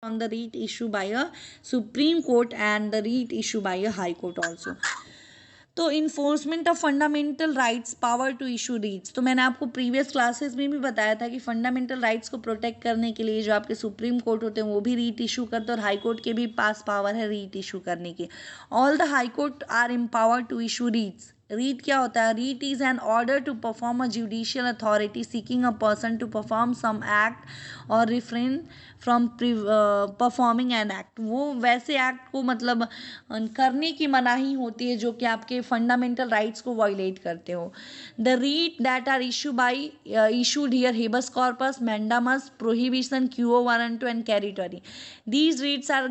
from the writ issued by a Supreme Court and the writ issued by a High Court also. तो enforcement of fundamental rights, power to issue writs, तो मैंने आपको previous classes में भी बताया था कि फंडामेंटल राइट्स को प्रोटेक्ट करने के लिए जो आपके सुप्रीम कोर्ट होते हैं वो भी रीट इशू करते हैं और हाई कोर्ट के भी पास पावर है रीट इशू करने की. All the high court are empowered to issue writs. Writ क्या होता है? Writ is an order to perform a judicial authority seeking a person to perform some act or refrain from performing an act. वो वैसे act को मतलब करने की मनाही होती है जो कि आपके फंडामेंटल राइट्स को वायलेट करते हो. The writ that are issued here habeas corpus, mandamus, prohibition, quo warranto and certiorari. These reits are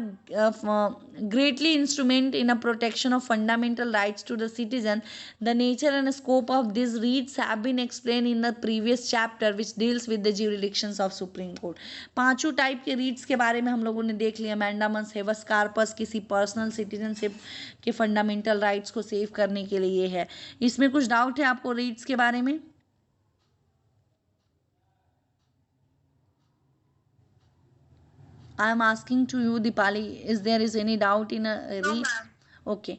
greatly instrument in a protection of fundamental rights to the citizen. The nature and scope of these reits have been explained in the previous chapter which deals with the jurisdictions of Supreme Court. पांचों type के रीट्स के बारे में हम लोगों ने देख लिया. मैंडामस, हेबस कॉर्पस किसी पर्सनल सिटीजनशिप के फंडामेंटल राइट्स को सेव करने के लिए है. इसमें कुछ डाउट है आपको रीट्स के बारे में? I am asking to you, Dipali, is any doubt in a No, read? ma'am. Okay.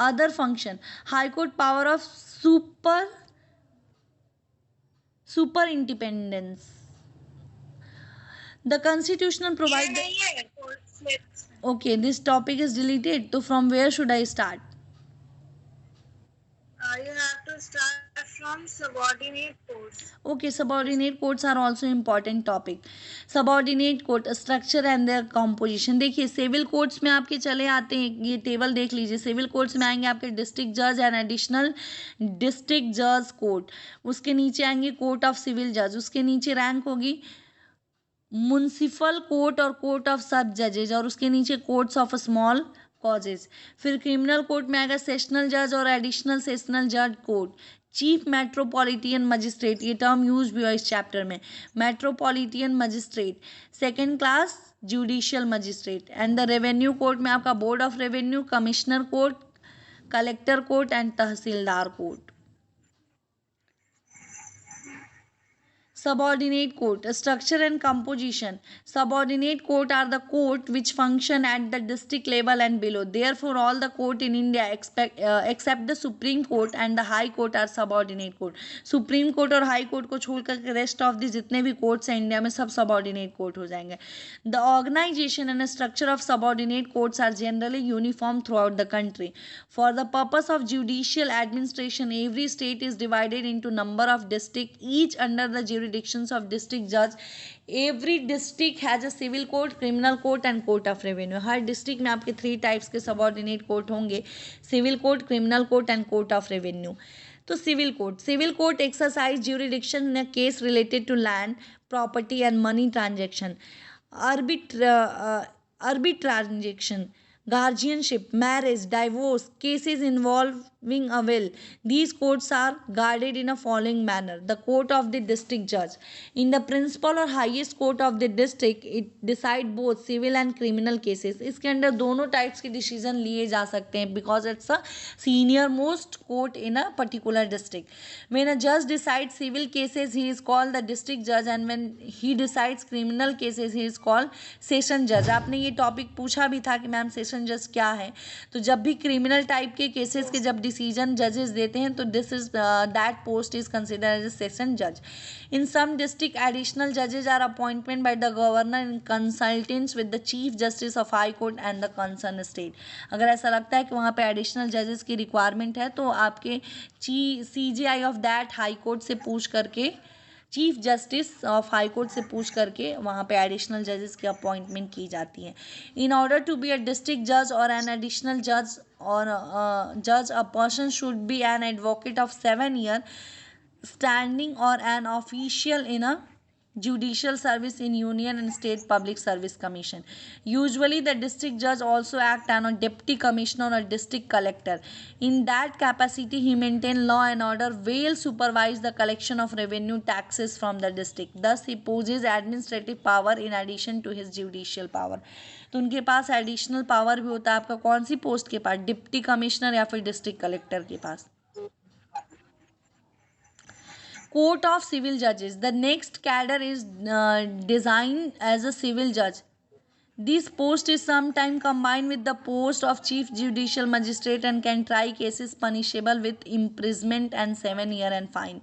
Other function. High Court power of super independence. The constitutional ये provide. नहीं है court slits में. Okay, this topic is deleted. So from where should I start? You have to start from subordinate courts. Okay, subordinate courts are also important topic. Subordinate court structure and their composition. देखिए civil courts में आपके चले आते हैं, ये table देख लीजिए. Civil courts में आएंगे आपके डिस्ट्रिक्ट जज एंड एडिशनल डिस्ट्रिक्ट जज कोर्ट. उसके नीचे आएंगे कोर्ट ऑफ सिविल जज. उसके नीचे रैंक होगी म्युनिसिपल कोर्ट और कोर्ट ऑफ सब जजेज और उसके नीचे कोर्ट्स ऑफ स्मॉल कॉजेज. फिर क्रिमिनल कोर्ट में आएगा सेशनल जज और एडिशनल सेशनल जज कोर्ट. चीफ मेट्रोपॉलिटन मजिस्ट्रेट, ये टर्म यूज भी हुआ इस चैप्टर में. Metropolitan magistrate, second class judicial magistrate. And the revenue court में आपका board of revenue, commissioner court, collector court and tehsildar court. Subordinate court structure and composition. Subordinate court are the court which function at the district level and below. Therefore all the court in India except the Supreme Court and the High Court are subordinate court. Supreme Court और High Court को छोड़कर rest of the जितने भी courts हैं India में सब subordinate court हो जाएंगे. The organization and structure of subordinate courts are generally uniform throughout the country. For the purpose of judicial administration, every state is divided into number of districts, each under the jurisdictions of district judge. Every district has a civil court, criminal court and court of revenue. Her district में आपके 3 types के subordinate court होंगे, civil court, criminal court and court of revenue. तो civil court exercise jurisdiction in a case related to land, property and money transaction. Arbitration, guardianship, marriage, divorce, cases involving a will. These courts are guarded in a following manner. The court of the district judge. In the principal or highest court of the district, it decide both civil and criminal cases. इसके अंदर दोनों types के decision लिए जा सकते हैं because it's a senior most court in a particular district. When a judge decides civil cases, he is called the district judge, and when he decides criminal cases, he is called session judge. आपने ये topic पूछा भी था कि ma'am session जज क्या है. तो जब भी क्रिमिनल टाइप के केसेस के जब डिसीजन जजेस देते हैं तो this is that post is considered as a session जज. इन सम डिस्ट्रिक्ट एडिशनल जजेस are appointment by the governor in कंसल्टेंस with the chief justice of high court and the concern state. अगर ऐसा लगता है कि वहाँ पे एडिशनल जजेस की रिक्वायरमेंट है तो आपके CJI of that high court से पूछ करके, chief justice of high court से पूछ करके वहाँ पे एडिशनल जजेस की अपॉइंटमेंट की जाती है. In order to be a district जज और एन एडिशनल जज और जज, a person should be an advocate of 7 year standing or an official in a judicial service in union and state public service commission. Usually the district judge also act as a deputy commissioner or district collector. In that capacity he maintain law and order, will supervise the collection of revenue taxes from the district. Thus he possesses administrative power in addition to his judicial power. तो उनके पास additional power भी होता है. आपका कौन सी post के पास? Deputy commissioner या फिर डिस्ट्रिक्ट कलेक्टर के पास. Court of Civil Judges. The next cadre is designed as a civil judge. This post is sometimes combined with the post of Chief Judicial Magistrate and can try cases punishable with imprisonment and 7 years and fine.